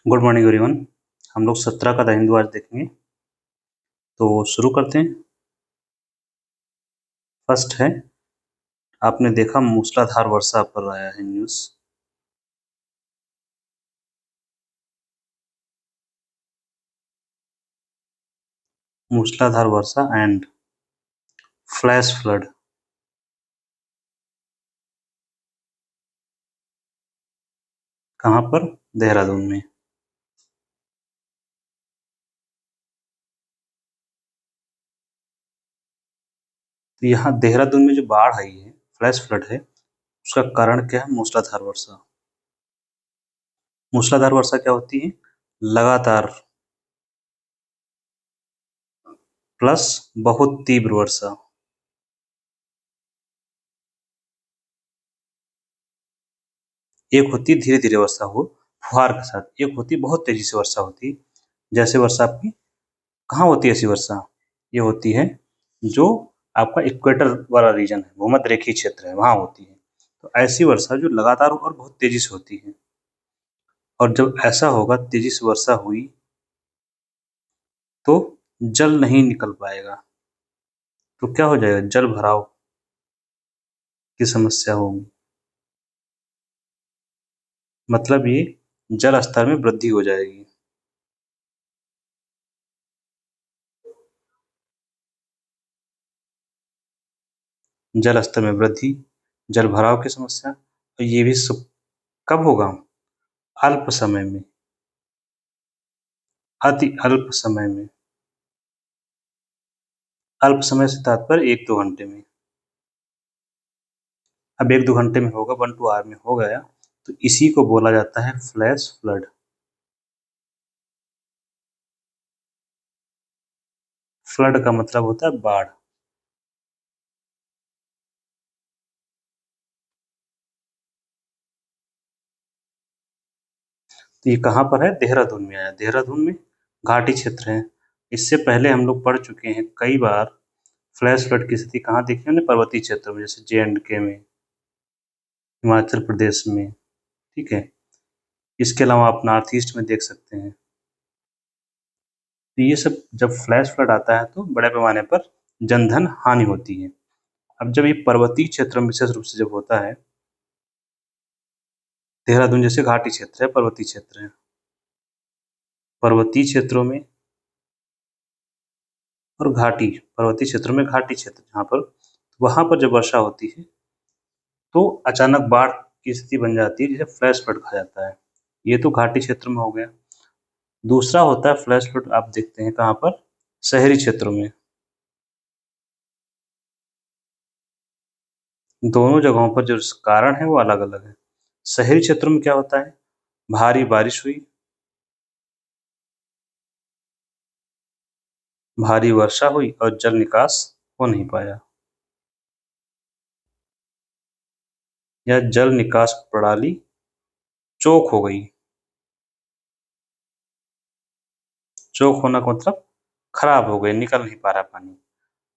Good morning everyone. हम लोग 17 का द हिंदू आज देखेंगे, तो शुरू करते हैं। फर्स्ट है, आपने देखा मूसलाधार वर्षा पर आया है न्यूज़। मूसलाधार वर्षा एंड फ्लैश फ्लड। कहाँ पर? देहरादून में। तो यहाँ देहरादून में जो बाढ़ आई है, फ्लैश फ्लड है, उसका कारण क्या है? मूसलाधार वर्षा। मूसलाधार वर्षा क्या होती है? लगातार प्लस बहुत तीव्र वर्षा। एक होती है धीरे धीरे वर्षा हो फुहार के साथ, एक होती है बहुत तेजी से वर्षा होती है। जैसे वर्षा आपकी कहाँ होती है ऐसी वर्षा? ये होती है जो आपका इक्वेटर वाला रीजन है, भूमध्य रेखीय क्षेत्र है, वहाँ होती है। तो ऐसी वर्षा जो लगातार और बहुत तेजी से होती है, और जब ऐसा होगा, तेजी से वर्षा हुई, तो जल नहीं निकल पाएगा, तो क्या हो जाएगा? जल भराव की समस्या होगी। मतलब ये जल स्तर में वृद्धि हो जाएगी। जल स्तर में वृद्धि, जल भराव की समस्या, और ये भी सब कब होगा? अल्प समय में, अति अल्प समय में। अल्प समय से तात्पर्य 1-2 घंटे में। अब 1-2 घंटे में होगा, 1 टू आवर में हो गया, तो इसी को बोला जाता है फ्लैश फ्लड। फ्लड का मतलब होता है बाढ़। तो ये कहाँ पर है? देहरादून में आया। देहरादून में घाटी क्षेत्र है। इससे पहले हम लोग पढ़ चुके हैं कई बार। फ्लैश फ्लड की स्थिति कहाँ देखी हमने? पर्वतीय क्षेत्र में, जैसे J&K में, हिमाचल प्रदेश में। ठीक है, इसके अलावा आप नॉर्थ ईस्ट में देख सकते हैं। तो ये सब जब फ्लैश फ्लड आता है तो बड़े पैमाने पर जनधन हानि होती है। अब जब ये पर्वतीय क्षेत्र में विशेष रूप से जब होता है, देहरादून जैसे घाटी क्षेत्र है, पर्वतीय क्षेत्र है, पर्वतीय क्षेत्रों में और घाटी, पर्वतीय क्षेत्रों में घाटी क्षेत्र जहाँ पर, वहाँ पर जब वर्षा होती है तो अचानक बाढ़ की स्थिति बन जाती है, जिसे फ्लैश फ्लड कहा जाता है। ये तो घाटी क्षेत्र में हो गया। दूसरा होता है फ्लैश फ्लड, आप देखते हैं कहाँ पर? शहरी क्षेत्रों में। दोनों जगहों पर जो कारण है वो अलग अलग है। शहरी क्षेत्रों में क्या होता है? भारी बारिश हुई, भारी वर्षा हुई और जल निकास हो नहीं पाया, या जल निकास प्रणाली चोक हो गई। चोक होना का मतलब खराब हो गई, निकल नहीं पा रहा पानी।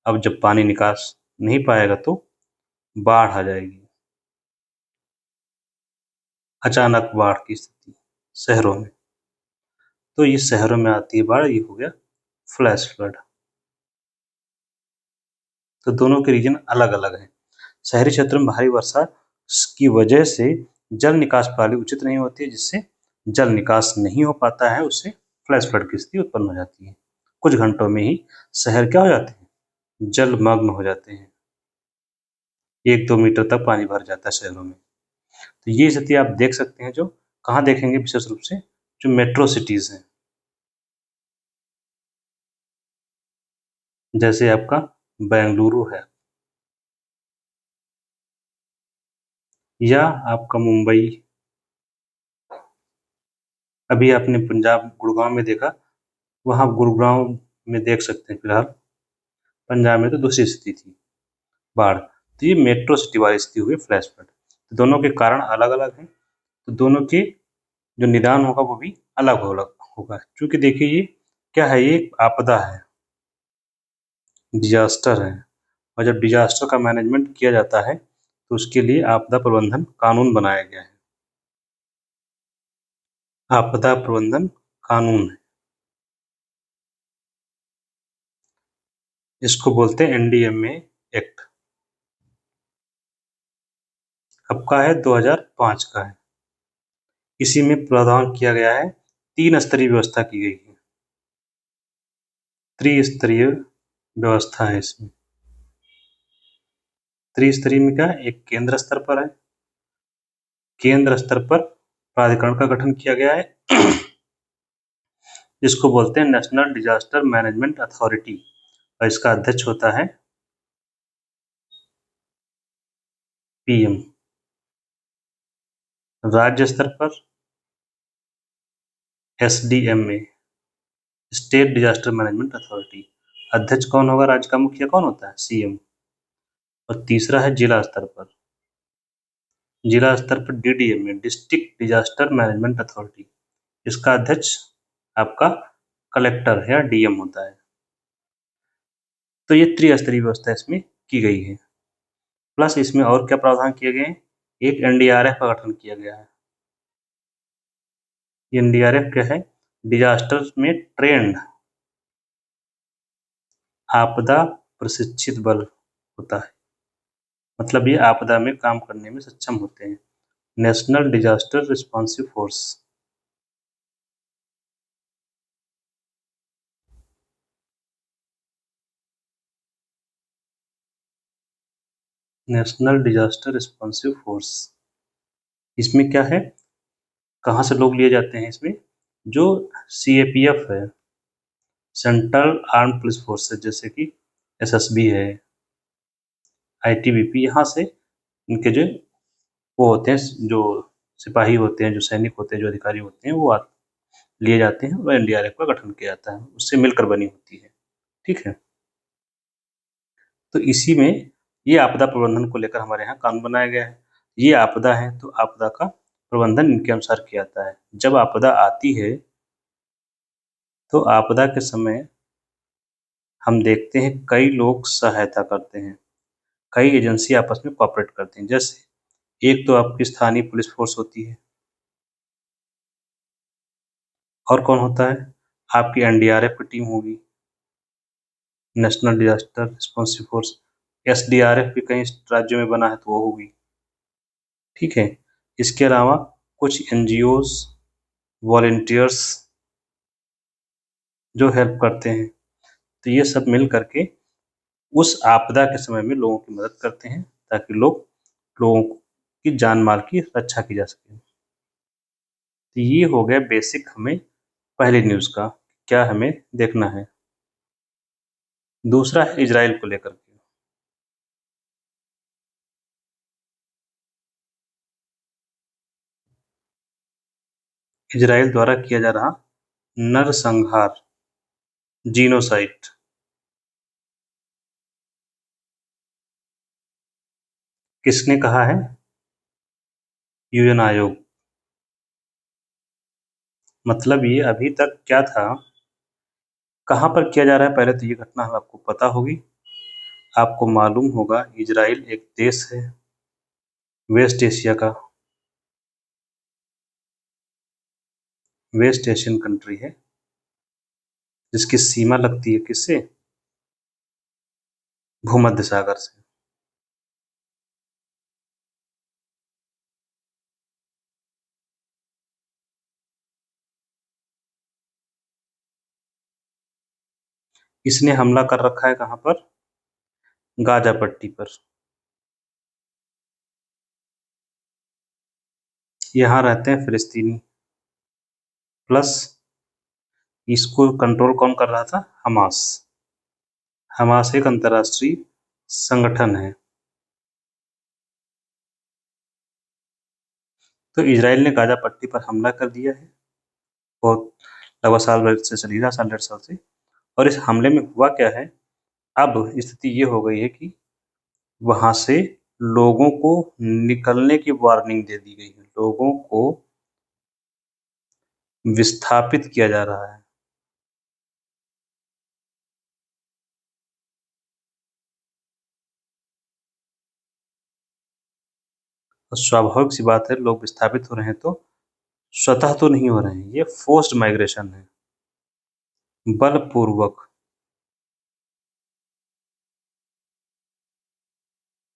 अब जब पानी निकास नहीं पाएगा तो बाढ़ आ जाएगी, अचानक बाढ़ की स्थिति शहरों में। तो ये शहरों में आती है बाढ़, ये हो गया फ्लैश फ्लड। तो दोनों के रीजन अलग अलग हैं। शहरी क्षेत्र में भारी वर्षा की वजह से जल निकास प्रणाली उचित नहीं होती है, जिससे जल निकास नहीं हो पाता है, उससे फ्लैश फ्लड की स्थिति उत्पन्न हो जाती है। कुछ घंटों में ही शहर क्या हो जाते हैं? जलमग्न हो जाते हैं। 1-2 मीटर तक पानी भर जाता है शहरों में। तो ये स्थिति आप देख सकते हैं, जो कहाँ देखेंगे विशेष रूप से? जो मेट्रो सिटीज़ हैं, जैसे आपका बेंगलुरु है, या आपका मुंबई। अभी आपने पंजाब गुड़गाँव में देखा, वहाँ गुरुग्राम में देख सकते हैं फिलहाल। पंजाब में तो दूसरी स्थिति थी, बाढ़। तो ये मेट्रो सिटी वाली स्थिति हुई फ्लैश फ्लड। तो दोनों के कारण अलग अलग हैं, तो दोनों के जो निदान होगा वो भी अलग होगा। क्योंकि देखिए, ये क्या है? ये एक आपदा है, डिजास्टर है, और जब डिजास्टर का मैनेजमेंट किया जाता है तो उसके लिए आपदा प्रबंधन कानून बनाया गया है। आपदा प्रबंधन कानून है, इसको बोलते हैं एनडीएमए एक्ट। कब का है? 2005 का है। इसी में प्रावधान किया गया है, 3 स्तरीय व्यवस्था की गई है। त्रिस्तरीय व्यवस्था है इसमें। त्रिस्तरीय में क्या है? एक केंद्र स्तर पर है, केंद्र स्तर पर प्राधिकरण का गठन किया गया है जिसको बोलते हैं नेशनल डिजास्टर मैनेजमेंट अथॉरिटी, और इसका अध्यक्ष होता है पीएम। राज्य स्तर पर SDMA, state disaster management authority, अध्यक्ष कौन होगा? राज्य का मुखिया कौन होता है? सीएम। और तीसरा है जिला स्तर पर, जिला स्तर पर DDMA, district disaster management authority, इसका अध्यक्ष आपका कलेक्टर या डीएम होता है। तो ये त्रिस्तरीय व्यवस्था इसमें की गई है। प्लस इसमें और क्या प्रावधान किए गए हैं? एक एनडीआरएफ का गठन किया गया है। एनडीआरएफ क्या है? डिजास्टर में ट्रेंड आपदा प्रशिक्षित बल होता है, मतलब ये आपदा में काम करने में सक्षम होते हैं। National disaster responsive force, national disaster responsive force, इसमें क्या है? कहाँ से लोग लिए जाते हैं इसमें? जो सीएपीएफ है, सेंट्रल आर्म पुलिस फोर्सेस, जैसे कि एसएसबी है, आईटीबीपी, यहाँ से इनके जो वो होते हैं, जो सिपाही होते हैं, जो सैनिक होते हैं, जो अधिकारी होते हैं, वो लिए जाते हैं और एनडीआरएफ का गठन किया जाता है, उससे मिलकर बनी होती है। ठीक है, तो इसी में ये आपदा प्रबंधन को लेकर हमारे यहाँ कानून बनाया गया है। ये आपदा है तो आपदा का प्रबंधन इनके अनुसार किया जाता है। जब आपदा आती है तो आपदा के समय हम देखते हैं कई लोग सहायता करते हैं, कई एजेंसी आपस में कोऑपरेट करती हैं। जैसे एक तो आपकी स्थानीय पुलिस फोर्स होती है, और कौन होता है? आपकी एनडीआरएफ की टीम होगी, national disaster responsive force. SDRF भी कई राज्यों में बना है तो वो होगी। ठीक है, इसके अलावा कुछ एनजीओज, वॉलेंटियर्स जो हेल्प करते हैं, तो ये सब मिल करके उस आपदा के समय में लोगों की मदद करते हैं, ताकि लोगों की जान माल की रक्षा की जा सके। तो ये हो गया बेसिक हमें पहली न्यूज़ का, क्या हमें देखना है। दूसरा है इजराइल को लेकर के। इजराइल द्वारा किया जा रहा नरसंहार, जीनोसाइड, किसने कहा है? यूएन आयोग। मतलब ये अभी तक क्या था, कहाँ पर किया जा रहा है? पहले तो ये घटना आपको पता होगी, आपको मालूम होगा इजराइल एक देश है वेस्ट एशिया का, वेस्ट एशियन कंट्री है, जिसकी सीमा लगती है किससे? भूमध्य सागर से। इसने हमला कर रखा है कहाँ पर? गाजा पट्टी पर। यहाँ रहते हैं फिलिस्तीनी, प्लस इसको कंट्रोल कौन कर रहा था? हमास। हमास एक अंतर्राष्ट्रीय संगठन है। तो इजराइल ने गाजा पट्टी पर हमला कर दिया है, बहुत लगभग साल भर से चल रहा, साल 1.5 साल से। और इस हमले में हुआ क्या है? अब स्थिति ये हो गई है कि वहां से लोगों को निकलने की वार्निंग दे दी गई है, लोगों को विस्थापित किया जा रहा है। और स्वाभाविक सी बात है, लोग विस्थापित हो रहे हैं तो स्वतः तो नहीं हो रहे हैं, ये फोर्स्ड माइग्रेशन है, बलपूर्वक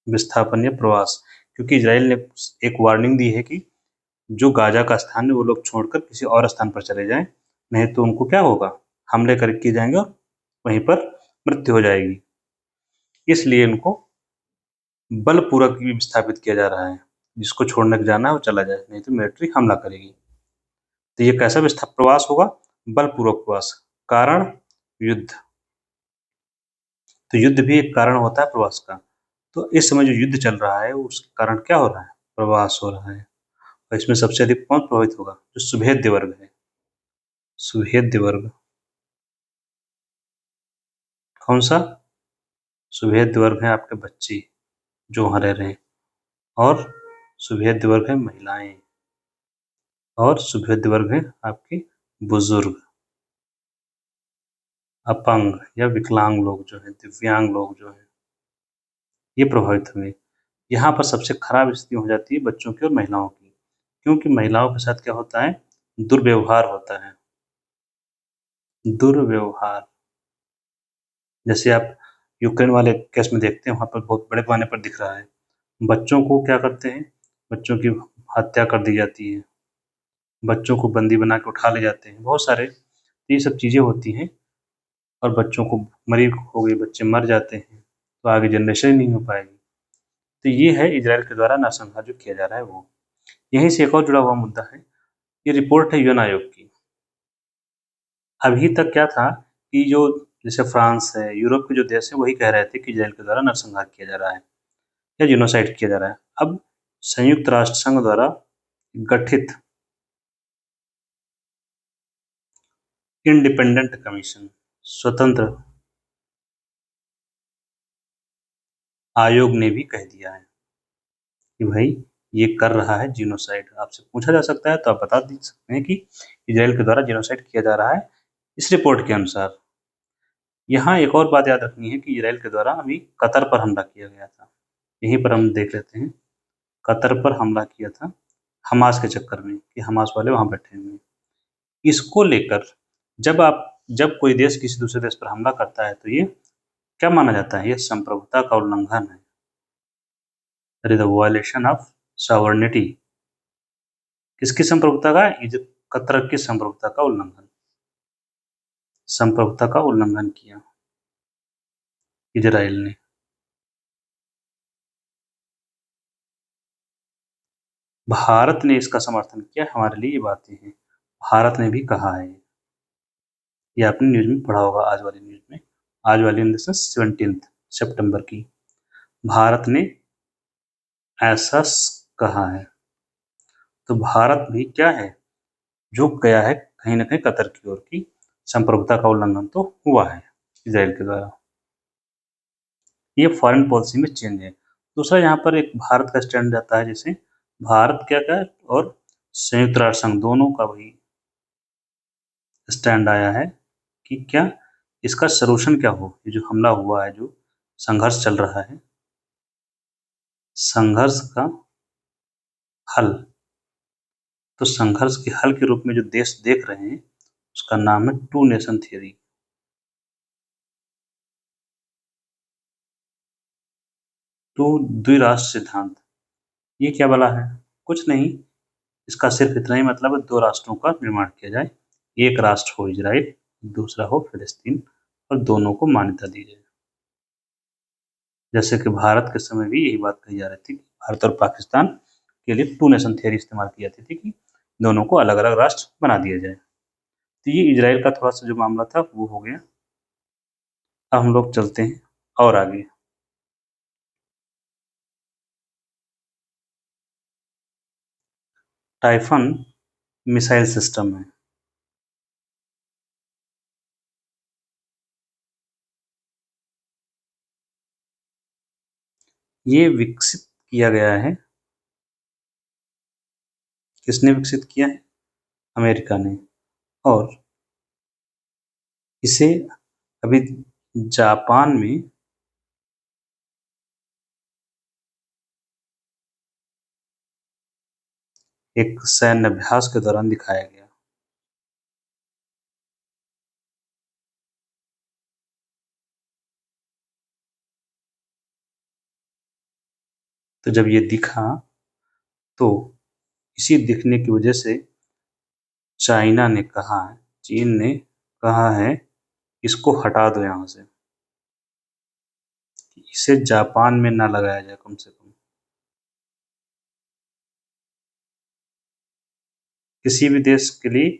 विस्थापन या प्रवास। क्योंकि इजराइल ने एक वार्निंग दी है कि जो गाजा का स्थान है वो लोग छोड़कर किसी और स्थान पर चले जाएं, नहीं तो उनको क्या होगा, हमले कर किए जाएंगे और वहीं पर मृत्यु हो जाएगी। इसलिए इनको बलपूर्वक विस्थापित किया जा रहा है, जिसको छोड़ने जाना है वो चला जाए, नहीं तो मिलिट्री हमला करेगी। तो ये कैसा प्रवास होगा, बलपूर्वक प्रवास। कारण युद्ध, तो युद्ध भी एक कारण होता है प्रवास का। तो इस समय जो युद्ध चल रहा है उसके कारण क्या हो रहा है, प्रवास हो रहा है। और इसमें सबसे अधिक कौन प्रभावित होगा, जो सुभेद्य वर्ग है। सुभेद्य वर्ग कौन सा, सुभेद्य वर्ग है आपके बच्चे जो वहां रह रहे हैं, और सुभेद्य वर्ग है महिलाएं, और सुभेद्य वर्ग है आपके बुजुर्ग, अपंग या विकलांग लोग जो हैं, दिव्यांग लोग जो हैं, ये प्रभावित होंगे। यहाँ पर सबसे खराब स्थिति हो जाती है बच्चों की और महिलाओं की, क्योंकि महिलाओं के साथ क्या होता है, दुर्व्यवहार होता है। दुर्व्यवहार, जैसे आप यूक्रेन वाले केस में देखते हैं, वहाँ पर बहुत बड़े पैमाने पर दिख रहा है। बच्चों को क्या करते हैं, बच्चों की हत्या कर दी जाती है, बच्चों को बंदी बना के उठा ले जाते हैं, बहुत सारे ये सब चीज़ें होती हैं। और बच्चों को मरी हो गई, बच्चे मर जाते हैं, तो आगे जनरेशन ही नहीं हो पाएगी। तो ये है इजराइल के द्वारा नरसंहार जो किया जा रहा है वो। यहीं से एक और जुड़ा हुआ मुद्दा है, ये रिपोर्ट है यूएन आयोग की। अभी तक क्या था कि जो जैसे फ्रांस है, यूरोप के जो देश है वही कह रहे थे कि इजराइल के द्वारा नरसंहार किया जा रहा है या जिनोसाइड किया जा रहा है। अब संयुक्त राष्ट्र संघ द्वारा गठित इंडिपेंडेंट कमीशन, स्वतंत्र आयोग ने भी कह दिया है कि भाई ये कर रहा है जिनोसाइड। आपसे पूछा जा सकता है तो आप बता दे सकते हैं कि इजराइल के द्वारा जिनोसाइड किया जा रहा है इस रिपोर्ट के अनुसार। यहाँ एक और बात याद रखनी है कि इजराइल के द्वारा अभी कतर पर हमला किया गया था, यहीं पर हम देख लेते हैं। कतर पर हमला किया था हमास के चक्कर में, कि हमास वाले वहां बैठे हुए हैं। इसको लेकर जब कोई देश किसी दूसरे देश पर हमला करता है तो ये क्या माना जाता है, ये संप्रभुता का उल्लंघन है, द वायलेशन ऑफ सॉवरेनिटी। किसकी संप्रभुता का, कतर की संप्रभुता का उल्लंघन, संप्रभुता का उल्लंघन किया इजराइल ने। भारत ने इसका समर्थन किया, हमारे लिए ये बातें हैं, भारत ने भी कहा है। ये आपने न्यूज में पढ़ा होगा, आज वाली न्यूज में, आज वाली इन द सेंस 17 सितंबर की, भारत ने ऐसा कहा है। तो भारत भी क्या है, झुक गया है कहीं ना कहीं कतर की ओर की, संप्रभुता का उल्लंघन तो हुआ है इजराइल के द्वारा। ये फॉरेन पॉलिसी में चेंज है। दूसरा यहाँ पर एक भारत का स्टैंड जाता है, जैसे भारत क्या क्या और संयुक्त राष्ट्र संघ दोनों का वही स्टैंड आया है कि क्या इसका सलूशन क्या हो, ये जो हमला हुआ है, जो संघर्ष चल रहा है, संघर्ष का हल। तो संघर्ष के हल के रूप में जो देश देख रहे हैं उसका नाम है टू नेशन थियरी। टू द्विराष्ट्र सिद्धांत। ये क्या बला है, कुछ नहीं, इसका सिर्फ इतना ही मतलब है, दो राष्ट्रों का निर्माण किया जाए, एक राष्ट्र हो इजराइल, दूसरा हो फिलिस्तीन, और दोनों को मान्यता दी जाए। जैसे कि भारत के समय भी यही बात कही जा रही थी, भारत और पाकिस्तान के लिए टू नेशन थियरी इस्तेमाल की जाती थी कि दोनों को अलग अलग राष्ट्र बना दिया जाए। तो ये इजराइल का थोड़ा सा जो मामला था वो हो गया। अब हम लोग चलते हैं और आगे। टाइफन मिसाइल सिस्टम है, ये विकसित किया गया है, किसने विकसित किया है, अमेरिका ने। और इसे अभी जापान में एक सैन्य अभ्यास के दौरान दिखाया गया। तो जब ये दिखा तो इसी दिखने की वजह से चाइना ने कहा है, चीन ने कहा है, इसको हटा दो यहाँ से, इसे जापान में ना लगाया जाए कम से कम। किसी भी देश के लिए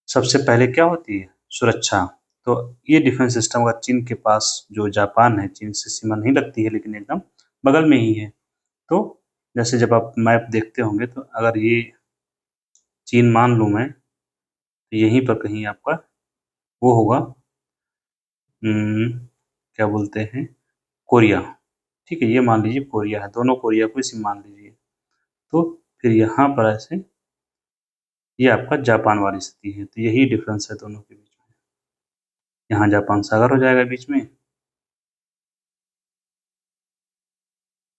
सबसे पहले क्या होती है? सुरक्षा। तो ये डिफेंस सिस्टम अगर चीन के पास, जो जापान है, चीन से सीमा नहीं लगती है लेकिन एकदम बगल में ही है, तो जैसे जब आप मैप देखते होंगे तो अगर ये चीन मान लूँ मैं, तो यहीं पर कहीं आपका वो होगा, क्या बोलते हैं, कोरिया। ठीक है, ये मान लीजिए कोरिया है, दोनों कोरिया को इसी मान लीजिए। तो फिर यहाँ पर ऐसे ये आपका जापान वाली स्थिति है, तो यही डिफरेंस है दोनों के बीच में। यहाँ जापान सागर हो जाएगा बीच में,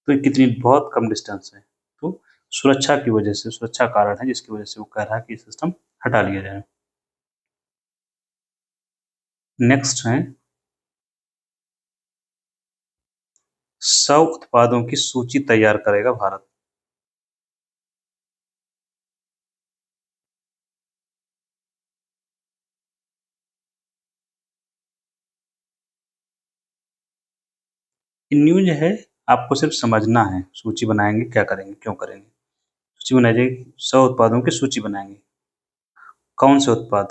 तो ये कितनी बहुत कम डिस्टेंस है। तो सुरक्षा की वजह से, सुरक्षा कारण है जिसकी वजह से वो कह रहा है कि सिस्टम हटा लिया जाए। नेक्स्ट है 100 उत्पादों की सूची तैयार करेगा भारत। न्यूज है, आपको सिर्फ समझना है। सूची बनाएंगे, क्या करेंगे, क्यों करेंगे? सूची बनाई जाएगी, 100 उत्पादों की सूची बनाएंगे। कौन से उत्पाद?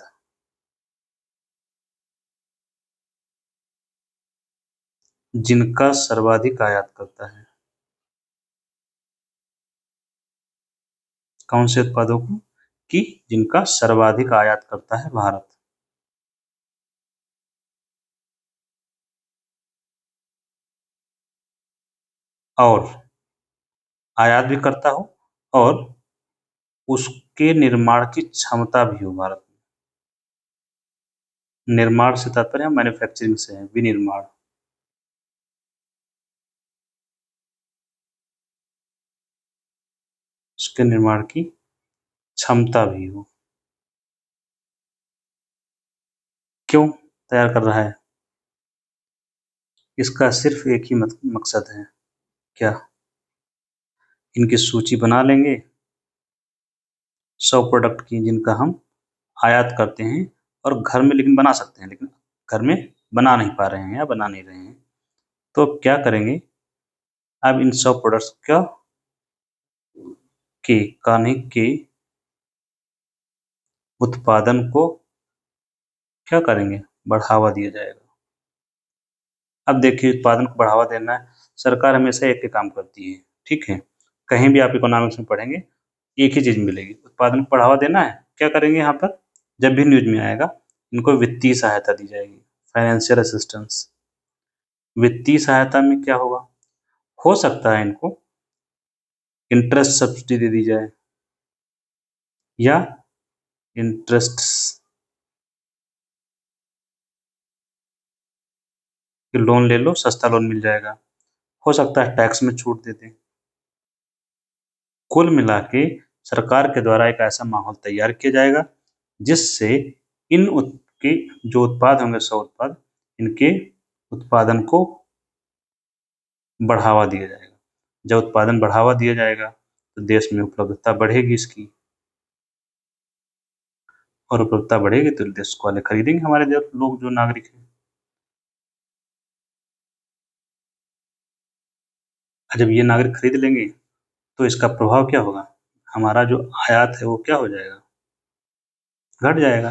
जिनका सर्वाधिक आयात करता है। कौन से उत्पादों को? कि जिनका सर्वाधिक आयात करता है भारत। और आयात भी करता हो और उसके निर्माण की क्षमता भी हो भारत में। निर्माण से तात्पर्य मैन्युफैक्चरिंग से है, विनिर्माण। उसके निर्माण की क्षमता भी हो। क्यों तैयार कर रहा है? इसका सिर्फ एक ही मकसद है। क्या? इनकी सूची बना लेंगे 100 प्रोडक्ट की जिनका हम आयात करते हैं और घर में लेकिन बना सकते हैं, लेकिन घर में बना नहीं पा रहे हैं या बना नहीं रहे हैं। तो अब क्या करेंगे? अब इन 100 प्रोडक्ट्स का के खाने के उत्पादन को क्या करेंगे? बढ़ावा दिया जाएगा। अब देखिए, उत्पादन को बढ़ावा देना है, सरकार हमेशा एक ही काम करती है। ठीक है, कहीं भी आप इकोनॉमिक्स में पढ़ेंगे एक ही चीज मिलेगी, उत्पादन को बढ़ावा देना है। क्या करेंगे यहाँ पर? जब भी न्यूज में आएगा, इनको वित्तीय सहायता दी जाएगी, फाइनेंशियल असिस्टेंस। वित्तीय सहायता में क्या होगा? हो सकता है इनको इंटरेस्ट सब्सिडी दे दी जाए, या इंटरेस्ट लोन ले लो, सस्ता लोन मिल जाएगा। हो सकता है टैक्स में छूट दे दें। कुल मिला के सरकार के द्वारा एक ऐसा माहौल तैयार किया जाएगा जिससे के जो उत्पाद होंगे, 100 उत्पाद, इनके उत्पादन को बढ़ावा दिया जाएगा। जब उत्पादन बढ़ावा दिया जाएगा तो देश में उपलब्धता बढ़ेगी इसकी, और उपलब्धता बढ़ेगी तो देश वाले खरीदेंगे, हमारे लोग जो नागरिक हैं। जब ये नागरिक खरीद लेंगे तो इसका प्रभाव क्या होगा? हमारा जो आयात है वो क्या हो जाएगा? घट जाएगा।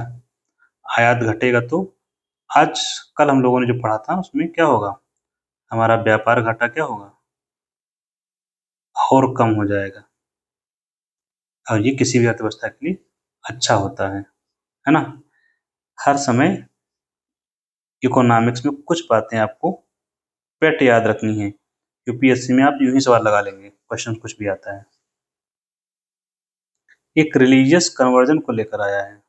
आयात घटेगा तो आज कल हम लोगों ने जो पढ़ा था उसमें क्या होगा? हमारा व्यापार घाटा क्या होगा? और कम हो जाएगा। और ये किसी भी अर्थव्यवस्था के लिए अच्छा होता है ना? हर समय इकोनॉमिक्स में कुछ बातें आपको पेट याद रखनी है। यूपीएससी में आप यूं ही सवाल लगा लेंगे, क्वेश्चन कुछ भी आता है। एक रिलीजियस कन्वर्जन को लेकर आया है।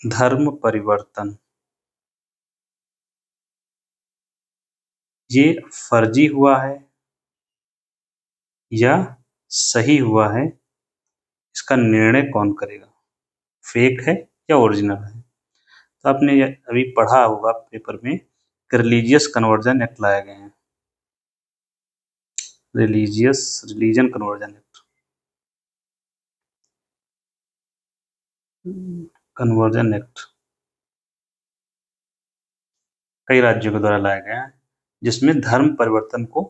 धर्म परिवर्तन, ये फर्जी हुआ है या सही हुआ है, इसका निर्णय कौन करेगा? फेक है या ओरिजिनल है? तो आपने ये अभी पढ़ा होगा पेपर में कि रिलीजियस कन्वर्जन एक्ट लाए गए हैं। Religion conversion act, conversion act कई राज्यों के द्वारा लाया गया है, जिसमें धर्म परिवर्तन को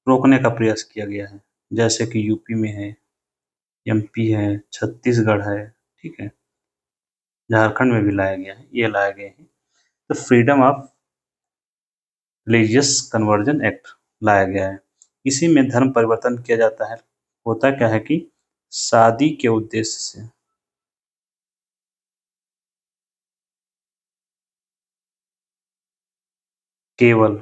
रोकने का प्रयास किया गया है। जैसे कि यूपी में है, एमपी है, छत्तीसगढ़ है, ठीक है, झारखंड में भी लाया गया है, ये लाए गए हैं। तो freedom of religious conversion act लाया गया है। इसी में धर्म परिवर्तन किया जाता है। होता क्या है कि शादी के उद्देश्य से केवल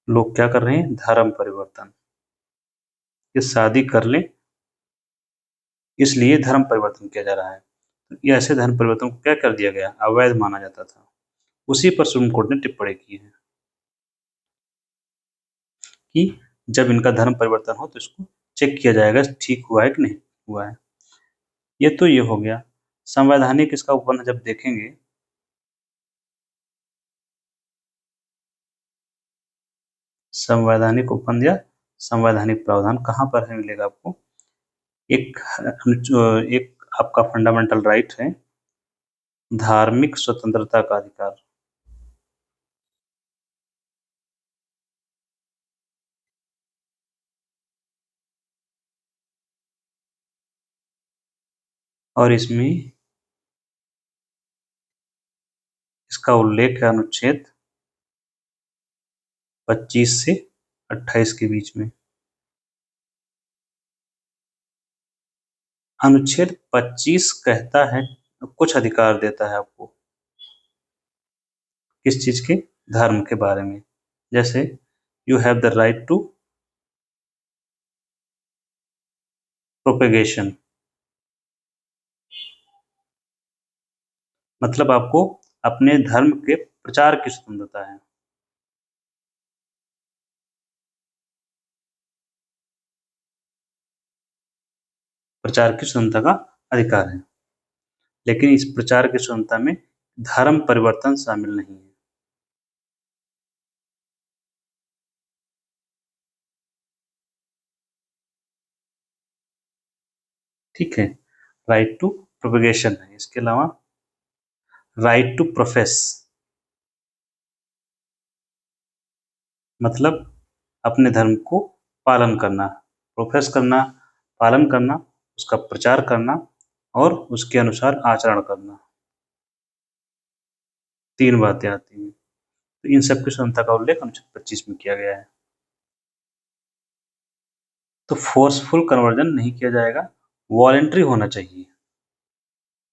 लोग क्या कर रहे हैं, धर्म परिवर्तन, कि शादी कर लें, इसलिए धर्म परिवर्तन किया जा रहा है। तो ये ऐसे धर्म परिवर्तन को क्या कर दिया गया, अवैध माना जाता था। उसी पर सुप्रीम कोर्ट ने टिप्पणी की है कि जब इनका धर्म परिवर्तन हो तो इसको चेक किया जाएगा ठीक हुआ है कि नहीं हुआ है। ये तो ये हो गया। संवैधानिक इसका उपबंध जब देखेंगे, संवैधानिक उपबंध या संवैधानिक प्रावधान कहाँ पर है मिलेगा आपको? एक एक आपका फंडामेंटल राइट है, धार्मिक स्वतंत्रता का अधिकार। और इसमें इसका उल्लेख है अनुच्छेद 25 से 28 के बीच में। अनुच्छेद 25 कहता है, कुछ अधिकार देता है आपको, किस चीज के, धर्म के बारे में। जैसे you have the right to propagation, मतलब आपको अपने धर्म के प्रचार की स्वतंत्रता है। प्रचार की स्वतंत्रता का अधिकार है, लेकिन इस प्रचार की स्वतंत्रता में धर्म परिवर्तन शामिल नहीं है। ठीक है, राइट टू प्रोपेगेशन है। इसके अलावा राइट टू प्रोफेस, मतलब अपने धर्म को पालन करना, प्रोफेस करना, पालन करना, उसका प्रचार करना और उसके अनुसार आचरण करना, तीन बातें आती हैं। तो इन सब की स्वतंत्रता का उल्लेख अनुच्छेद 25 में किया गया है। तो फोर्सफुल कन्वर्जन नहीं किया जाएगा, वॉलेंट्री होना चाहिए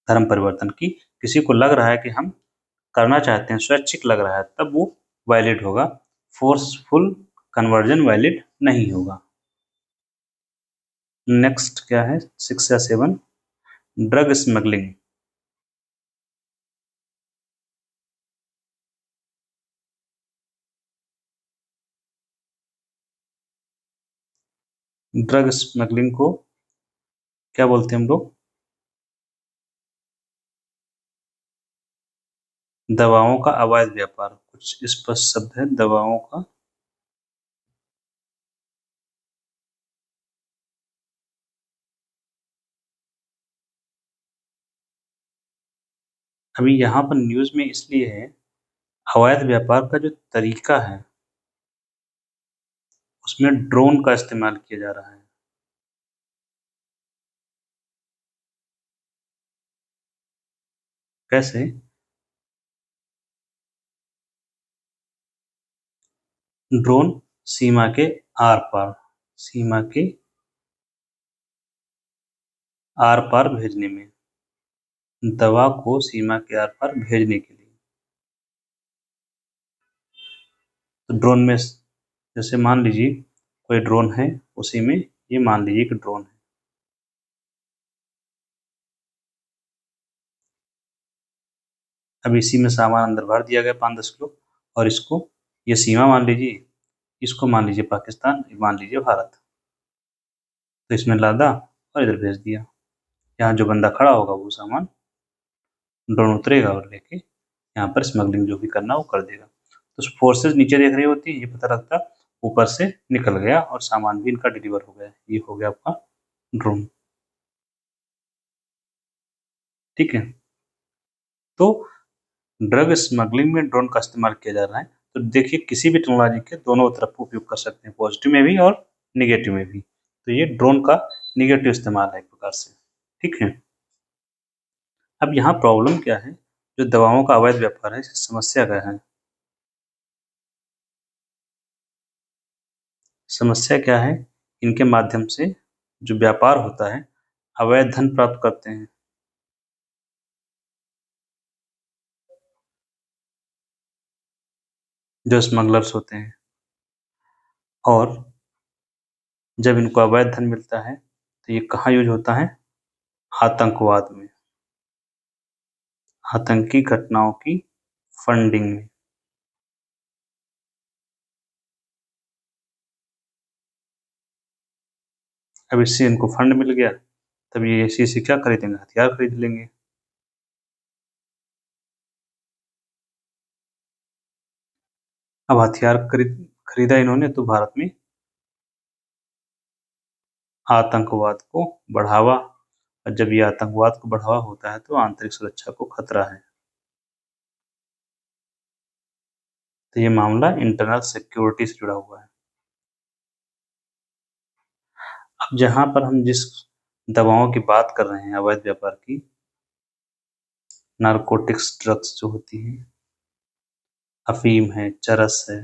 धर्म परिवर्तन की। किसी को लग रहा है कि हम करना चाहते हैं, स्वैच्छिक लग रहा है, तब वो वैलिड होगा। फोर्सफुल कन्वर्जन वैलिड नहीं होगा। नेक्स्ट क्या है, 6 या 7, ड्रग स्मगलिंग। ड्रग स्मगलिंग को क्या बोलते हैं हम लोग, दवाओं का अवैध व्यापार। कुछ स्पष्ट शब्द है, दवाओं का अभी यहाँ पर न्यूज में इसलिए है, अवैध व्यापार का जो तरीका है उसमें ड्रोन का इस्तेमाल किया जा रहा है। कैसे? ड्रोन सीमा के आर पार, सीमा के आर पार भेजने में, दवा को सीमा के आर पार भेजने के लिए। तो ड्रोन में जैसे मान लीजिए कोई ड्रोन है, उसी में ये मान लीजिए कि ड्रोन है, अब इसी में सामान अंदर भर दिया गया 5-10 किलो, और इसको ये सीमा मान लीजिए, इसको मान लीजिए पाकिस्तान, मान लीजिए भारत। तो इसमें लादा और इधर भेज दिया। यहाँ जो बंदा खड़ा होगा वो सामान ड्रोन उतरेगा और लेके यहाँ पर स्मगलिंग जो भी करना वो कर देगा। तो फोर्सेज नीचे देख रही होती है, ये पता लगता ऊपर से निकल गया और सामान भी इनका डिलीवर हो गया। ये हो गया आपका ड्रोन। ठीक है, तो ड्रग स्मगलिंग में ड्रोन का इस्तेमाल किया जा रहा है। तो देखिए किसी भी टेक्नोलॉजी के दोनों तरफ उपयोग कर सकते हैं, पॉजिटिव में भी और निगेटिव में भी। तो ये ड्रोन का निगेटिव इस्तेमाल है एक प्रकार से। ठीक है, अब यहाँ प्रॉब्लम क्या है, जो दवाओं का अवैध व्यापार है, इसकी समस्या क्या है? समस्या क्या है, इनके माध्यम से जो व्यापार होता है, अवैध धन प्राप्त करते हैं। जो स्मगलर्स होते हैं, और जब इनको अवैध धन मिलता है तो ये कहाँ यूज होता है? आतंकवाद में, आतंकी घटनाओं की फंडिंग में। अब इससे इनको फंड मिल गया, तब ये इसी से क्या खरीदेंगे? हथियार खरीद लेंगे। अब हथियार खरीदा इन्होंने तो भारत में आतंकवाद को बढ़ावा, और जब ये आतंकवाद को बढ़ावा होता है तो आंतरिक सुरक्षा को खतरा है। तो ये मामला इंटरनल सिक्योरिटी से जुड़ा हुआ है। अब जहां पर हम जिस दवाओं की बात कर रहे हैं अवैध व्यापार की, नारकोटिक्स ड्रग्स जो होती हैं, अफीम है, चरस है,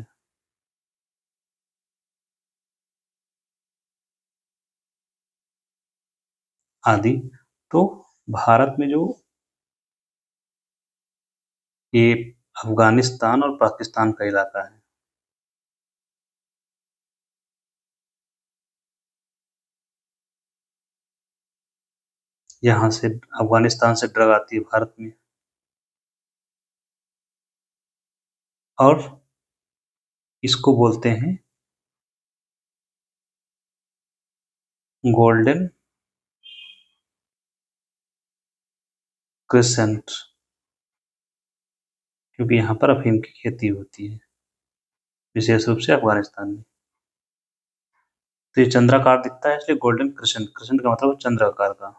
आदि, तो भारत में जो ये अफगानिस्तान और पाकिस्तान का इलाका है, यहाँ से अफगानिस्तान से ड्रग आती है भारत में, और इसको बोलते हैं गोल्डन क्रिसेंट, क्योंकि यहाँ पर अफीम की खेती होती है, विशेष रूप से अफगानिस्तान में। तो ये चंद्राकार दिखता है इसलिए गोल्डन क्रिसेंट, क्रिसेंट का मतलब चंद्राकार का,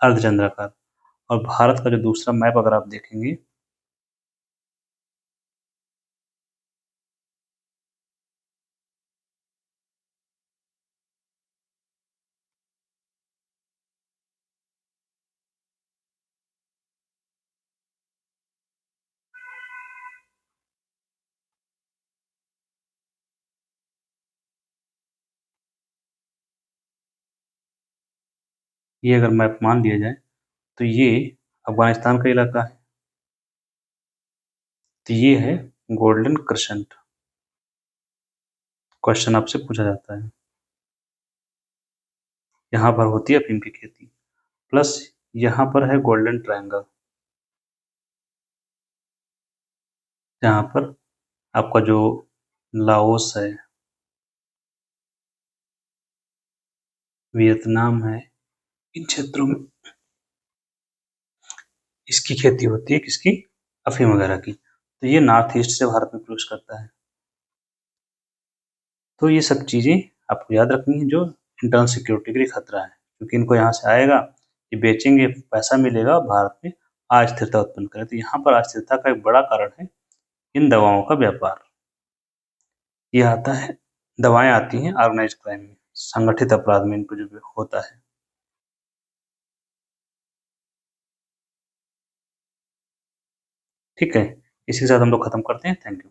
अर्धचंद्राकार। और भारत का जो दूसरा मैप अगर आप देखेंगे, ये अगर मैप मान लिया जाए तो ये अफगानिस्तान का इलाका है, तो ये है गोल्डन क्रिसेंट। क्वेश्चन आपसे पूछा जाता है, यहाँ पर होती है अफीम की खेती, प्लस यहाँ पर है गोल्डन ट्रायंगल, जहाँ पर आपका जो लाओस है, वियतनाम है, इन क्षेत्रों में इसकी खेती होती है, किसकी? अफीम वगैरह की। तो ये नॉर्थ ईस्ट से भारत में प्रवेश करता है। तो ये सब चीज़ें आपको याद रखनी है जो इंटरनल सिक्योरिटी के लिए खतरा है, क्योंकि इनको यहाँ से आएगा, ये बेचेंगे, पैसा मिलेगा, भारत में अस्थिरता उत्पन्न करे। तो यहाँ पर अस्थिरता का एक बड़ा कारण है इन दवाओं का व्यापार। ये आता है, दवाएं आती हैं ऑर्गेनाइज क्राइम में, संगठित अपराध में इनको जो होता है। ठीक है, इसी के साथ हम लोग खत्म करते हैं। Thank you.